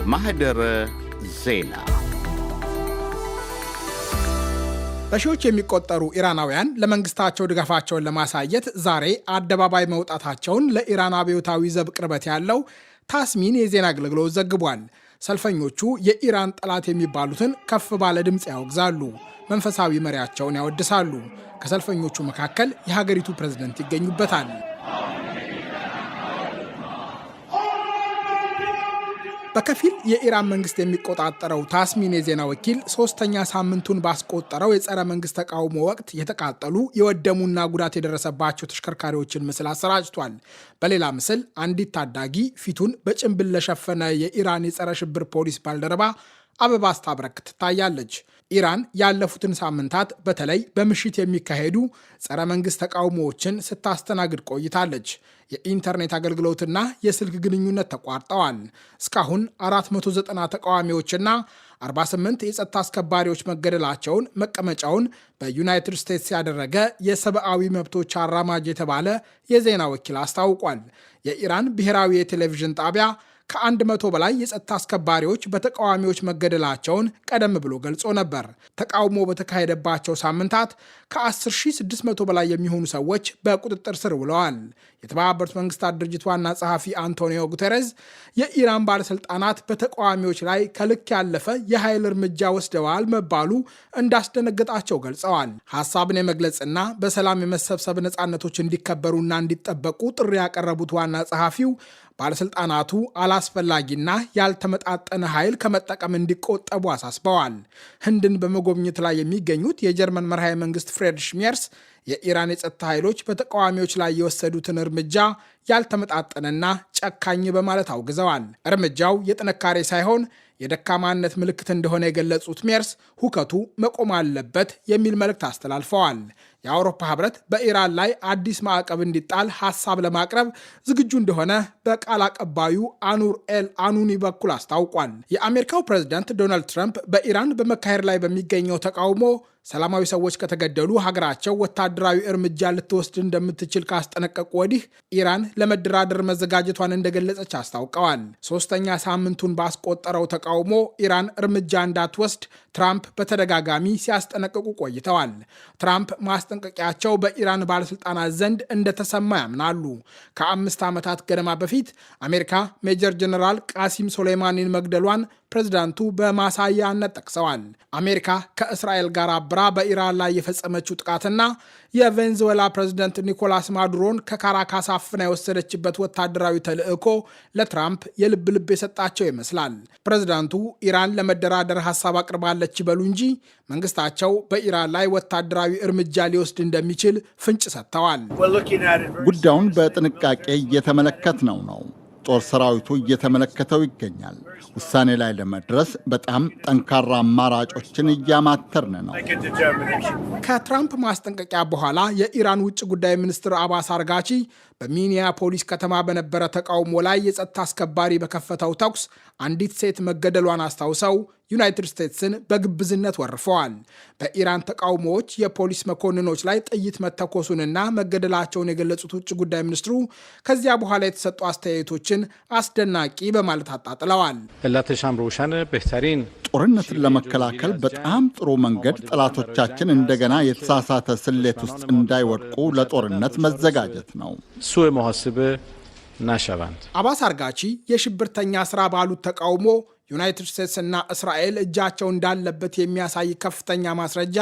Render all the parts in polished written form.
ማህደረ ዜና በሺዎች የሚቆጠሩ ኢራናውያን ለመንግስታቸው ድጋፋቸውን ለማሳየት ዛሬ አደባባይ መውጣታቸውን ለኢራን አብዮታዊ ዘብ ቅርበት ያለው ታስሚን የዜና አገልግሎት ዘግቧል። ሰልፈኞቹ የኢራን ጠላት የሚባሉትን ከፍ ባለ ድምፅ ያወግዛሉ፣ መንፈሳዊ መሪያቸውን ያወድሳሉ። ከሰልፈኞቹ መካከል የሀገሪቱ ፕሬዝደንት ይገኙበታል። በከፊል የኢራን መንግስት የሚቆጣጠረው ታስሚን የዜና ወኪል ሶስተኛ ሳምንቱን ባስቆጠረው የጸረ መንግስት ተቃውሞ ወቅት የተቃጠሉ የወደሙና ጉዳት የደረሰባቸው ተሽከርካሪዎችን ምስል አሰራጭቷል። በሌላ ምስል አንዲት ታዳጊ ፊቱን በጭንብል ለሸፈነ የኢራን የጸረ ሽብር ፖሊስ ባልደረባ አበባ ስታበረክት ትታያለች። ኢራን ያለፉትን ሳምንታት በተለይ በምሽት የሚካሄዱ ጸረ መንግስት ተቃውሞዎችን ስታስተናግድ ቆይታለች። የኢንተርኔት አገልግሎትና የስልክ ግንኙነት ተቋርጠዋል። እስካሁን 490 ተቃዋሚዎችና 48 የጸጥታ አስከባሪዎች መገደላቸውን መቀመጫውን በዩናይትድ ስቴትስ ያደረገ የሰብአዊ መብቶች አራማጅ የተባለ የዜና ወኪል አስታውቋል። የኢራን ብሔራዊ የቴሌቪዥን ጣቢያ ከ100 በላይ የጸጥታ አስከባሪዎች በተቃዋሚዎች መገደላቸውን ቀደም ብሎ ገልጾ ነበር። ተቃውሞ በተካሄደባቸው ሳምንታት ከ10,600 በላይ የሚሆኑ ሰዎች በቁጥጥር ስር ውለዋል። የተባበሩት መንግስታት ድርጅት ዋና ጸሐፊ አንቶኒዮ ጉተሬዝ የኢራን ባለሥልጣናት በተቃዋሚዎች ላይ ከልክ ያለፈ የኃይል እርምጃ ወስደዋል መባሉ እንዳስደነገጣቸው ገልጸዋል። ሐሳብን የመግለጽና በሰላም የመሰብሰብ ነፃነቶች እንዲከበሩና እንዲጠበቁ ጥሪ ያቀረቡት ዋና ጸሐፊው ባለሥልጣናቱ አላስፈላጊና ያልተመጣጠነ ኃይል ከመጠቀም እንዲቆጠቡ አሳስበዋል። ህንድን በመጎብኘት ላይ የሚገኙት የጀርመን መርሃዊ መንግስት ፍሬድሪሽ ሜርስ የኢራን የጸጥታ ኃይሎች በተቃዋሚዎች ላይ የወሰዱትን እርምጃ ያልተመጣጠነና ጨካኝ በማለት አውግዘዋል። እርምጃው የጥንካሬ ሳይሆን የደካማነት ምልክት እንደሆነ የገለጹት ሜርስ ሁከቱ መቆም አለበት የሚል መልእክት አስተላልፈዋል። የአውሮፓ ህብረት በኢራን ላይ አዲስ ማዕቀብ እንዲጣል ሐሳብ ለማቅረብ ዝግጁ እንደሆነ በቃል አቀባዩ አኑር ኤል አኑኒ በኩል አስታውቋል። የአሜሪካው ፕሬዝዳንት ዶናልድ ትራምፕ በኢራን በመካሄድ ላይ በሚገኘው ተቃውሞ ሰላማዊ ሰዎች ከተገደሉ ሀገራቸው ወታደራዊ እርምጃ ልትወስድ እንደምትችል ካስጠነቀቁ ወዲህ ኢራን ለመደራደር መዘጋጀቷን እንደገለጸች አስታውቀዋል። ሶስተኛ ሳምንቱን ባስቆጠረው ተቃውሞ ኢራን እርምጃ እንዳትወስድ ትራምፕ በተደጋጋሚ ሲያስጠነቅቁ ቆይተዋል። ትራምፕ ማስጠንቀቂያቸው በኢራን ባለሥልጣናት ዘንድ እንደተሰማ ያምናሉ። ከ5 ዓመታት ገደማ በፊት አሜሪካ ሜጀር ጀነራል ቃሲም ሶሌይማኒን መግደሏን ፕሬዝዳንቱ በማሳያነት ጠቅሰዋል። አሜሪካ ከእስራኤል ጋር አብራ በኢራን ላይ የፈጸመችው ጥቃትና የቬንዙዌላ ፕሬዝደንት ኒኮላስ ማዱሮን ከካራካስ አፍና የወሰደችበት ወታደራዊ ተልዕኮ ለትራምፕ የልብ ልብ የሰጣቸው ይመስላል። ፕሬዝዳንቱ ኢራን ለመደራደር ሐሳብ አቅርባለች ይበሉ እንጂ መንግስታቸው በኢራን ላይ ወታደራዊ እርምጃ ሊወስድ እንደሚችል ፍንጭ ሰጥተዋል። ጉዳዩን በጥንቃቄ እየተመለከትነው ነው። ጦር ሰራዊቱ እየተመለከተው ይገኛል። ውሳኔ ላይ ለመድረስ በጣም ጠንካራ አማራጮችን እያማተርን ነው። ከትራምፕ ማስጠንቀቂያ በኋላ የኢራን ውጭ ጉዳይ ሚኒስትር አባስ አርጋቺ በሚኒያፖሊስ ከተማ በነበረ ተቃውሞ ላይ የጸጥታ አስከባሪ በከፈተው ተኩስ አንዲት ሴት መገደሏን አስታውሰው ዩናይትድ ስቴትስን በግብዝነት ወርፈዋል። በኢራን ተቃውሞዎች የፖሊስ መኮንኖች ላይ ጥይት መተኮሱንና መገደላቸውን የገለጹት ውጭ ጉዳይ ሚኒስትሩ ከዚያ በኋላ የተሰጡ አስተያየቶችን አስደናቂ በማለት አጣጥለዋል። ጦርነትን ለመከላከል በጣም ጥሩ መንገድ ጠላቶቻችን እንደገና የተሳሳተ ስሌት ውስጥ እንዳይወድቁ ለጦርነት መዘጋጀት ነው። አባስ አርጋቺ የሽብርተኛ ስራ ባሉት ተቃውሞ ዩናይትድ ስቴትስ እና እስራኤል እጃቸው እንዳለበት የሚያሳይ ከፍተኛ ማስረጃ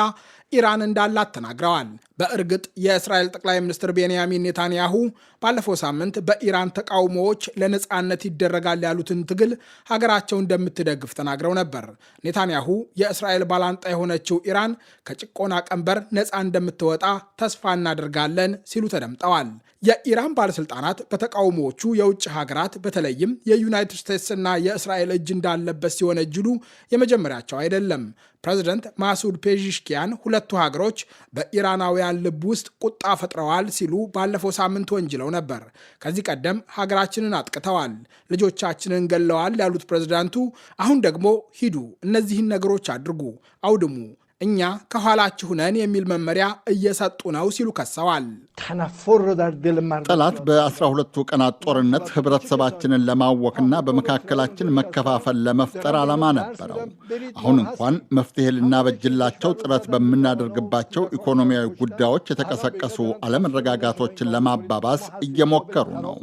ኢራን እንዳላት ተናግረዋል። በእርግጥ የእስራኤል ጠቅላይ ሚኒስትር ቤንያሚን ኔታንያሁ ባለፈው ሳምንት በኢራን ተቃውሞዎች ለነፃነት ይደረጋል ያሉትን ትግል ሀገራቸው እንደምትደግፍ ተናግረው ነበር። ኔታንያሁ የእስራኤል ባላንጣ የሆነችው ኢራን ከጭቆና ቀንበር ነፃ እንደምትወጣ ተስፋ እናደርጋለን ሲሉ ተደምጠዋል። የኢራን ባለሥልጣናት በተቃውሞዎቹ የውጭ ሀገራት በተለይም የዩናይትድ ስቴትስ እና የእስራኤል እጅ እንዳለበት ሲወነጅሉ የመጀመሪያቸው አይደለም። ፕሬዚደንት ማሱድ ፔዥሽኪያን ሁለቱ ሀገሮች በኢራናውያን ልብ ውስጥ ቁጣ ፈጥረዋል ሲሉ ባለፈው ሳምንት ወንጅለው ነበር። ከዚህ ቀደም ሀገራችንን አጥቅተዋል፣ ልጆቻችንን ገለዋል ያሉት ፕሬዚዳንቱ አሁን ደግሞ ሂዱ፣ እነዚህን ነገሮች አድርጉ፣ አውድሙ፣ እኛ ከኋላችሁ ነን የሚል መመሪያ እየሰጡ ነው ሲሉ ከሰዋል። ጠላት በ12ቱ ቀናት ጦርነት ህብረተሰባችንን ለማወክና በመካከላችን መከፋፈል ለመፍጠር ዓላማ ነበረው። አሁን እንኳን መፍትሄ ልናበጅላቸው ጥረት በምናደርግባቸው ኢኮኖሚያዊ ጉዳዮች የተቀሰቀሱ አለመረጋጋቶችን ለማባባስ እየሞከሩ ነው።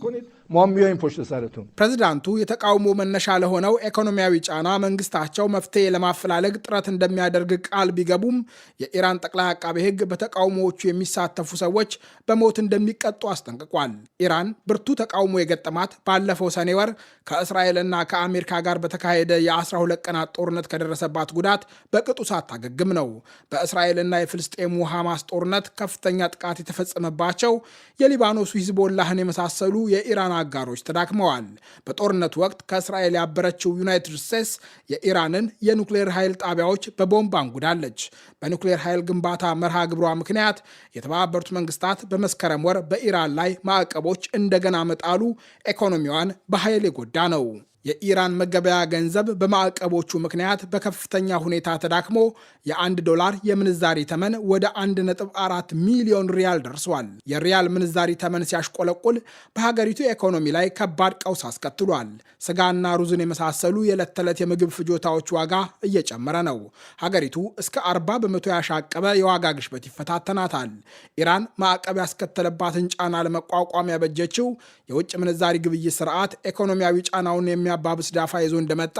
ፕሬዝዳንቱ የተቃውሞ መነሻ ለሆነው ኢኮኖሚያዊ ጫና መንግስታቸው መፍትሄ ለማፈላለግ ጥረት እንደሚያደርግ ቃል ቢገቡም የኢራን ጠቅላይ አቃቤ ሕግ በተቃውሞዎቹ የሚሳተፉ ሰዎች በሞት እንደሚቀጡ አስጠንቅቋል። ኢራን ብርቱ ተቃውሞ የገጠማት ባለፈው ሰኔ ወር ከእስራኤልና ከአሜሪካ ጋር በተካሄደ የ12 ቀናት ጦርነት ከደረሰባት ጉዳት በቅጡ ሳታገግም ነው። በእስራኤልና የፍልስጤሙ ሐማስ ጦርነት ከፍተኛ ጥቃት የተፈጸመባቸው የሊባኖሱ ሂዝቦላህን የመሳሰሉ የኢራን አጋሮች ተዳክመዋል። በጦርነቱ ወቅት ከእስራኤል ያበረችው ዩናይትድ ስቴትስ የኢራንን የኑክሌር ኃይል ጣቢያዎች በቦምብ አንጉዳለች። በኑክሌር ኃይል ግንባታ መርሃ ግብሯ ምክንያት የተባበሩት መንግስታት በመስከረም ወር በኢራን ላይ ማዕቀቦች እንደገና መጣሉ ኢኮኖሚዋን በኃይል የጎዳ ነው። የኢራን መገበያ ገንዘብ በማዕቀቦቹ ምክንያት በከፍተኛ ሁኔታ ተዳክሞ $1 የምንዛሪ ተመን ወደ 1.4 ሚሊዮን ሪያል ደርሷል። የሪያል ምንዛሪ ተመን ሲያሽቆለቁል በሀገሪቱ ኢኮኖሚ ላይ ከባድ ቀውስ አስከትሏል። ስጋና ሩዝን የመሳሰሉ የዕለት ተዕለት የምግብ ፍጆታዎች ዋጋ እየጨመረ ነው። ሀገሪቱ እስከ 40 በመቶ ያሻቀበ የዋጋ ግሽበት ይፈታተናታል። ኢራን ማዕቀብ ያስከተለባትን ጫና ለመቋቋም ያበጀችው የውጭ ምንዛሪ ግብይት ስርዓት ኢኮኖሚያዊ ጫናውን ባብስ ዳፋ ይዞ እንደመጣ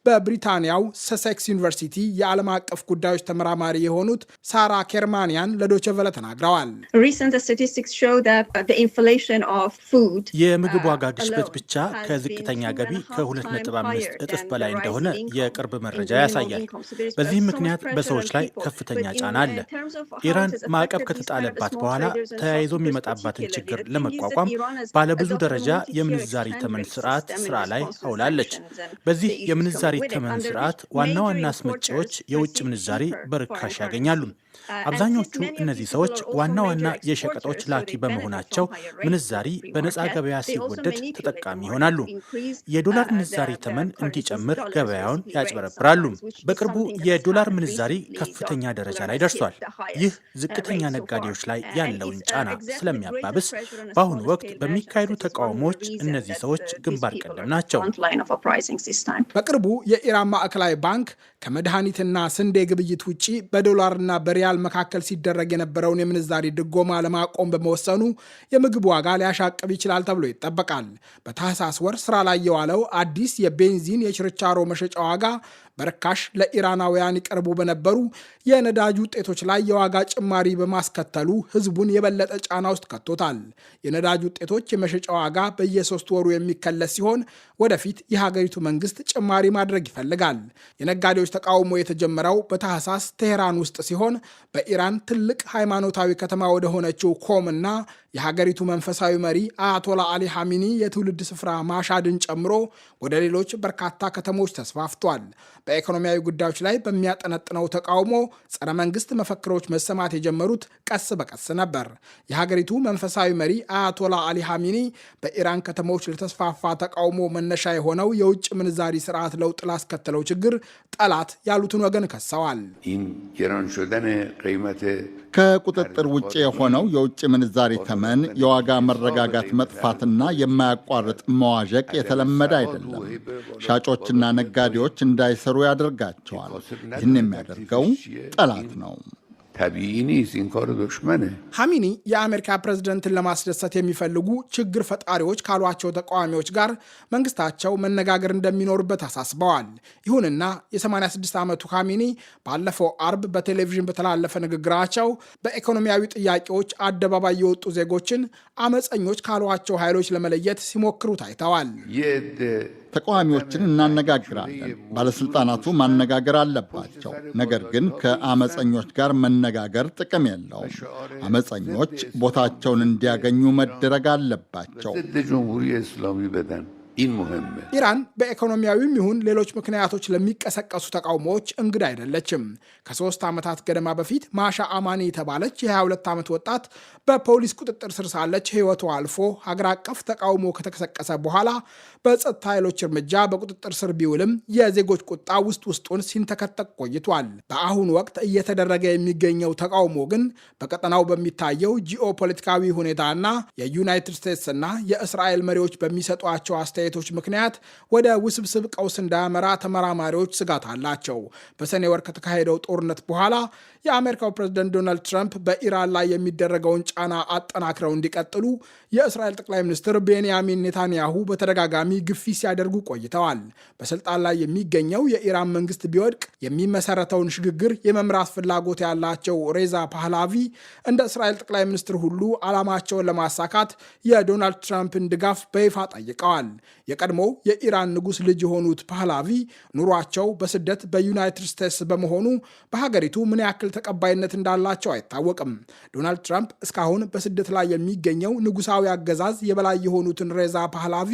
በብሪታንያው ሰሴክስ ዩኒቨርሲቲ የዓለም አቀፍ ጉዳዮች ተመራማሪ የሆኑት ሳራ ኬርማንያን ለዶቼ ቬለ ተናግረዋል። የምግብ ዋጋ ግሽበት ብቻ ከዝቅተኛ ገቢ ከ2.5 እጥፍ በላይ እንደሆነ የቅርብ መረጃ ያሳያል። በዚህም ምክንያት በሰዎች ላይ ከፍተኛ ጫና አለ። ኢራን ማዕቀብ ከተጣለባት በኋላ ተያይዞ የሚመጣባትን ችግር ለመቋቋም ባለብዙ ደረጃ የምንዛሪ ተመን ስርዓት ስራ ላይ አውላለች። በዚህ የምንዛሪ ተመን ስርዓት ዋና ዋና አስመጪዎች የውጭ ምንዛሪ በርካሽ ያገኛሉ። አብዛኞቹ እነዚህ ሰዎች ዋና ዋና የሸቀጦች ላኪ በመሆናቸው ምንዛሪ በነፃ ገበያ ሲወደድ ተጠቃሚ ይሆናሉ። የዶላር ምንዛሪ ተመን እንዲጨምር ገበያውን ያጭበረብራሉ። በቅርቡ የዶላር ምንዛሪ ከፍተኛ ደረጃ ላይ ደርሷል። ይህ ዝቅተኛ ነጋዴዎች ላይ ያለውን ጫና ስለሚያባብስ በአሁኑ ወቅት በሚካሄዱ ተቃውሞዎች እነዚህ ሰዎች ግንባር ቀደም ናቸው። በቅርቡ የኢራን ማዕከላዊ ባንክ ከመድኃኒትና ስንዴ ግብይት ውጪ በዶላርና በሪያል መካከል ሲደረግ የነበረውን የምንዛሪ ድጎማ ለማቆም በመወሰኑ የምግብ ዋጋ ሊያሻቅብ ይችላል ተብሎ ይጠበቃል። በታህሳስ ወር ስራ ላይ የዋለው አዲስ የቤንዚን የችርቻሮ መሸጫ ዋጋ በርካሽ ለኢራናውያን ይቀርቡ በነበሩ የነዳጅ ውጤቶች ላይ የዋጋ ጭማሪ በማስከተሉ ህዝቡን የበለጠ ጫና ውስጥ ከቶታል። የነዳጅ ውጤቶች የመሸጫ ዋጋ በየ3 ወሩ የሚከለስ ሲሆን ወደፊት የሀገሪቱ መንግስት ጭማሪ ማድረግ ይፈልጋል። የነጋዴዎች ተቃውሞ የተጀመረው በታህሳስ ቴሄራን ውስጥ ሲሆን በኢራን ትልቅ ሃይማኖታዊ ከተማ ወደ ሆነችው ኮም እና የሀገሪቱ መንፈሳዊ መሪ አያቶላ አሊ ሐሚኒ የትውልድ ስፍራ ማሻድን ጨምሮ ወደ ሌሎች በርካታ ከተሞች ተስፋፍቷል። በኢኮኖሚያዊ ጉዳዮች ላይ በሚያጠነጥነው ተቃውሞ ጸረ መንግስት መፈክሮች መሰማት የጀመሩት ቀስ በቀስ ነበር። የሀገሪቱ መንፈሳዊ መሪ አያቶላ አሊ ሐሚኒ በኢራን ከተሞች ለተስፋፋ ተቃውሞ መነሻ የሆነው የውጭ ምንዛሪ ስርዓት ለውጥ ላስከተለው ችግር ጠላት ያሉትን ወገን ከሰዋል። ከቁጥጥር ውጭ የሆነው የውጭ ምንዛሪ ተመን፣ የዋጋ መረጋጋት መጥፋትና የማያቋርጥ መዋዠቅ የተለመደ አይደለም። ሻጮችና ነጋዴዎች እንዳይሰሩ ያደርጋቸዋል። ይህን የሚያደርገው ጠላት ነው። ሐሚኒ የአሜሪካ ፕሬዝደንትን ለማስደሰት የሚፈልጉ ችግር ፈጣሪዎች ካሏቸው ተቃዋሚዎች ጋር መንግስታቸው መነጋገር እንደሚኖርበት አሳስበዋል። ይሁንና የ86 ዓመቱ ሐሚኒ ባለፈው አርብ በቴሌቪዥን በተላለፈ ንግግራቸው በኢኮኖሚያዊ ጥያቄዎች አደባባይ የወጡ ዜጎችን አመፀኞች ካሏቸው ኃይሎች ለመለየት ሲሞክሩ ታይተዋል። ተቃዋሚዎችን እናነጋግራለን። ባለስልጣናቱ ማነጋገር አለባቸው። ነገር ግን ከአመፀኞች ጋር መነጋገር ጥቅም የለውም። አመፀኞች ቦታቸውን እንዲያገኙ መደረግ አለባቸው። ኢራን በኢኮኖሚያዊም ይሁን ሌሎች ምክንያቶች ለሚቀሰቀሱ ተቃውሞዎች እንግዳ አይደለችም። ከ3 ዓመታት ገደማ በፊት ማሻ አማኒ የተባለች የ22 ዓመት ወጣት በፖሊስ ቁጥጥር ስር ሳለች ሕይወቷ አልፎ ሀገር አቀፍ ተቃውሞ ከተቀሰቀሰ በኋላ በጸጥታ ኃይሎች እርምጃ በቁጥጥር ስር ቢውልም የዜጎች ቁጣ ውስጥ ውስጡን ሲንተከተቅ ቆይቷል። በአሁኑ ወቅት እየተደረገ የሚገኘው ተቃውሞ ግን በቀጠናው በሚታየው ጂኦፖለቲካዊ ሁኔታና የዩናይትድ ስቴትስና የእስራኤል መሪዎች በሚሰጧቸው አስተያየቶች ምክንያት ወደ ውስብስብ ቀውስ እንዳያመራ ተመራማሪዎች ስጋት አላቸው። በሰኔ ወር ከተካሄደው ጦርነት በኋላ የአሜሪካው ፕሬዝደንት ዶናልድ ትራምፕ በኢራን ላይ የሚደረገውን ጫና አጠናክረው እንዲቀጥሉ የእስራኤል ጠቅላይ ሚኒስትር ቤንያሚን ኔታንያሁ በተደጋጋሚ ግፊት ሲያደርጉ ቆይተዋል። በስልጣን ላይ የሚገኘው የኢራን መንግስት ቢወድቅ የሚመሰረተውን ሽግግር የመምራት ፍላጎት ያላቸው ሬዛ ፓህላቪ እንደ እስራኤል ጠቅላይ ሚኒስትር ሁሉ ዓላማቸውን ለማሳካት የዶናልድ ትራምፕን ድጋፍ በይፋ ጠይቀዋል። የቀድሞው የኢራን ንጉሥ ልጅ የሆኑት ፓህላቪ ኑሯቸው በስደት በዩናይትድ ስቴትስ በመሆኑ በሀገሪቱ ምን ያክል ተቀባይነት እንዳላቸው አይታወቅም። ዶናልድ ትራምፕ እስካሁን በስደት ላይ የሚገኘው ንጉሳዊ አገዛዝ የበላይ የሆኑትን ሬዛ ፓህላቪ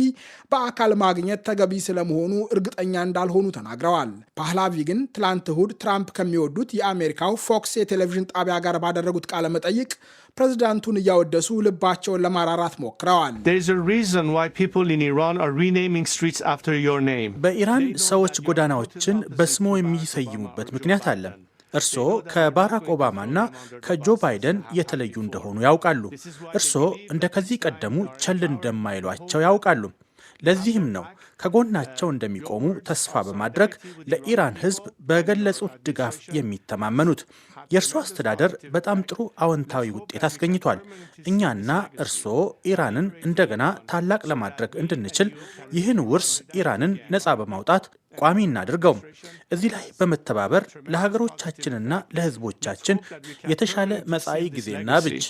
በአካል ማግኘት ተገቢ ስለመሆኑ እርግጠኛ እንዳልሆኑ ተናግረዋል። ፓህላቪ ግን ትላንት እሁድ ትራምፕ ከሚወዱት የአሜሪካው ፎክስ የቴሌቪዥን ጣቢያ ጋር ባደረጉት ቃለ መጠይቅ ፕሬዝዳንቱን እያወደሱ ልባቸውን ለማራራት ሞክረዋል። በኢራን ሰዎች ጎዳናዎችን በስሞ የሚሰይሙበት ምክንያት አለ። እርስዎ ከባራክ ኦባማና ከጆ ባይደን የተለዩ እንደሆኑ ያውቃሉ። እርስዎ እንደ ከዚህ ቀደሙ ቸል እንደማይሏቸው ያውቃሉ። ለዚህም ነው ከጎናቸው እንደሚቆሙ ተስፋ በማድረግ ለኢራን ሕዝብ በገለጹት ድጋፍ የሚተማመኑት። የእርስዎ አስተዳደር በጣም ጥሩ አዎንታዊ ውጤት አስገኝቷል። እኛና እርስዎ ኢራንን እንደገና ታላቅ ለማድረግ እንድንችል ይህን ውርስ ኢራንን ነፃ በማውጣት ቋሚ እናድርገው። እዚህ ላይ በመተባበር ለሀገሮቻችንና ለሕዝቦቻችን የተሻለ መጻኢ ጊዜና ብጅ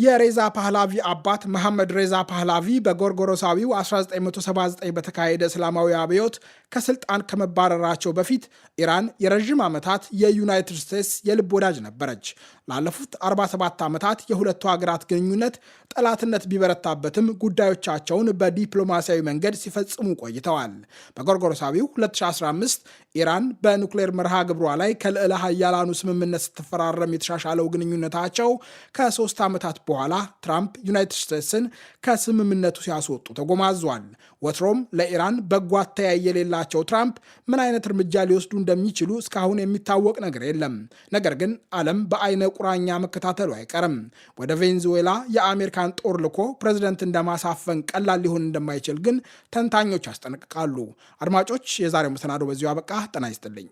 የሬዛ ፓህላቪ አባት መሐመድ ሬዛ ፓህላቪ በጎርጎሮሳዊው 1979 በተካሄደ እስላማዊ አብዮት ከስልጣን ከመባረራቸው በፊት ኢራን የረዥም ዓመታት የዩናይትድ ስቴትስ የልብ ወዳጅ ነበረች። ላለፉት 47 ዓመታት የሁለቱ ሀገራት ግንኙነት ጠላትነት ቢበረታበትም ጉዳዮቻቸውን በዲፕሎማሲያዊ መንገድ ሲፈጽሙ ቆይተዋል። በጎርጎሮሳዊው 2015 ኢራን በኑክሌር መርሃ ግብሯ ላይ ከልዕለ ሀያላኑ ስምምነት ስትፈራረም የተሻሻለው ግንኙነታቸው ከ3 ዓመታት በኋላ ትራምፕ ዩናይትድ ስቴትስን ከስምምነቱ ሲያስወጡ ተጎማዟል። ወትሮም ለኢራን በጎ አተያይ የሌላቸው ትራምፕ ምን አይነት እርምጃ ሊወስዱ እንደሚችሉ እስካሁን የሚታወቅ ነገር የለም። ነገር ግን ዓለም በአይነ ቁራኛ መከታተሉ አይቀርም። ወደ ቬንዙዌላ የአሜሪካን ጦር ልኮ ፕሬዝደንት እንደማሳፈን ቀላል ሊሆን እንደማይችል ግን ተንታኞች ያስጠነቅቃሉ። አድማጮች፣ የዛሬው መሰናዶ በዚሁ አበቃ። ጤና ይስጥልኝ።